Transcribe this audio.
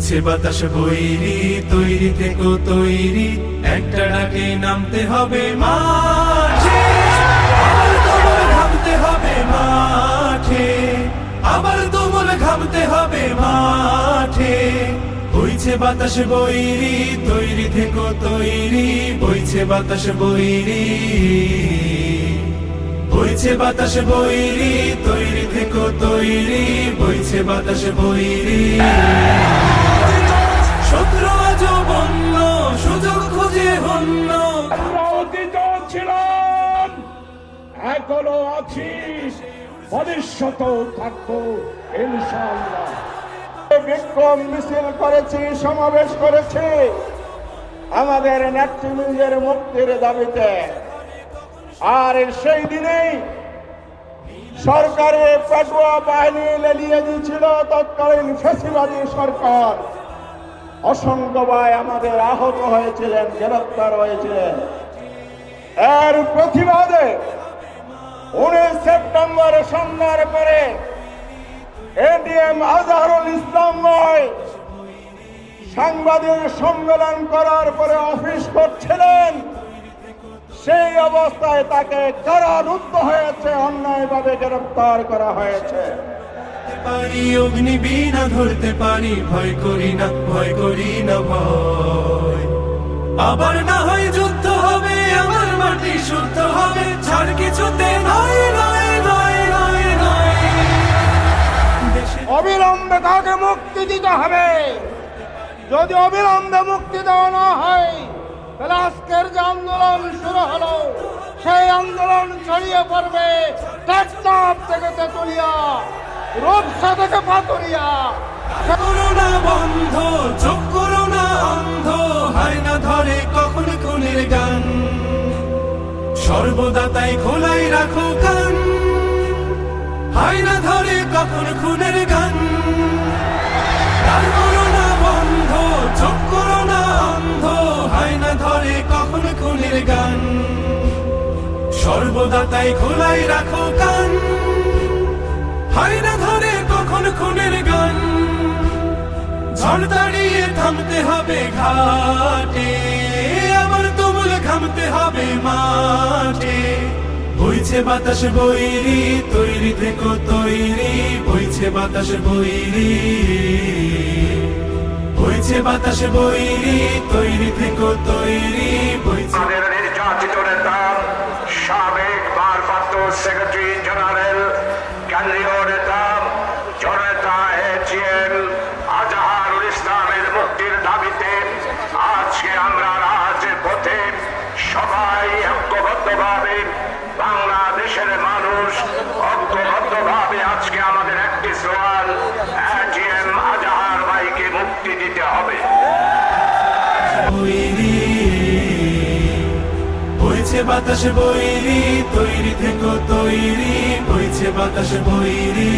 বইছে বাতাস বৈরি, তৈরি থেকো তৈরি, একটা ডাকে নামতে হবে মাঠে। আবার তোমার ঘামতে হবে মাঠে, আবার তোমার ঘামতে হবে মাঠে। বইছে বাতাস বৈরি, তৈরি থেকো তৈরি, বইছে বাতাস বৈরি, বইছে বাতাস বৈরি, তৈরি থেকো তৈরি, বইছে বাতাস বৈরি। শত্রু আজ বন্য, সুযোগ খুঁজে হন্য। আমরা অতীত ছিলাম, এখনো আছি, ভবিষ্যতেও থাকবো ইনশাআল্লাহ। বিক্ষোভ মিছিল করেছি, সমাবেশ করেছি আমাদের নেতৃবৃন্দের মুক্তির দাবিতে। আর সেই দিনেই সরকারে পেটুয়া বাহিনী লেলিয়ে দিয়েছিল তৎকালীন ফ্যাসিবাদী সরকার। অসংখ্য ভাই আমাদের আহত হয়েছিলেন, গ্রেফতার হয়েছিলেন। এর প্রতিবাদে 19 সেপ্টেম্বর সন্ধ্যার পরে এটিএম আজহারুল ইসলাম ভাই সাংবাদিক সম্মেলন করার পরে অফিস করছিলেন। সেই অবস্থায় তাকে কারারুদ্ধ হয়েছে, অন্যায়ভাবে গ্রেফতার করা হয়েছে। পারি অগ্নি বিনা ধরতে পারি, ভয় করি না, ভয় করি না ভয়। আবার না হয় যুদ্ধ হবে, আমার মাটি শুদ্ধ হবে, ছাড় কিছুতে নয় নয় নয় নয় নয়। অবিলম্বে তাকে মুক্তি দিতে হবে। যদি অবিলম্বে মুক্তি দেওয়া না হয়, তাহলে আজকের যে আন্দোলন শুরু হলো, সেই আন্দোলন ছড়িয়ে পড়বে টেকনাফ থেকে তেতুলিয়া, রূপসা থেকে পাতুরিয়া। করোনা বন্ধ, চোখ করোনা অন্ধ, হয় না ধরে কখন খুনের গান। সর্বদা তাই খোলাই রাখো কান, হয় না ধরে কখন খুনের গান। করোনা বন্ধ, চোখ করোনা অন্ধ, হয় না ধরে কখন খুনের গান। সর্বদা তাই খোলাই রাখো কান, হয় না ধরে কখন খুনের গান। ঝড় দাঁড়িয়ে থামতে হবে ঘাটে, আবার তুমুল ঘামতে হবে মাঠে। বইছে বাতাস বৈরি, তৈরি থেকো তৈরি, বইছে বাতাস বৈরি, বইছে বাতাস বৈরি, তৈরি থেকো তৈরি, বইছে। আমাদের নির্যাতিত নেতা, সাবেক ভারপ্রাপ্ত সেক্রেটারি জেনারেল, কেন্দ্রীয় নেতা, জননেতা এজিএম আজহারুল ইসলামের মুক্তির দাবিতে আজকে আমরা রাজপথে সবাই ঐক্যবদ্ধভাবে, বাংলাদেশের মানুষ ঐক্যবদ্ধভাবে আজকে আমাদের একটি স্লোগান, এজিএম আজহার ভাইকে মুক্তি দিতে হবে। বইছে বাতাস বৈরি, তৈরি থেকো তৈরি, বইছে বাতাস বৈরি।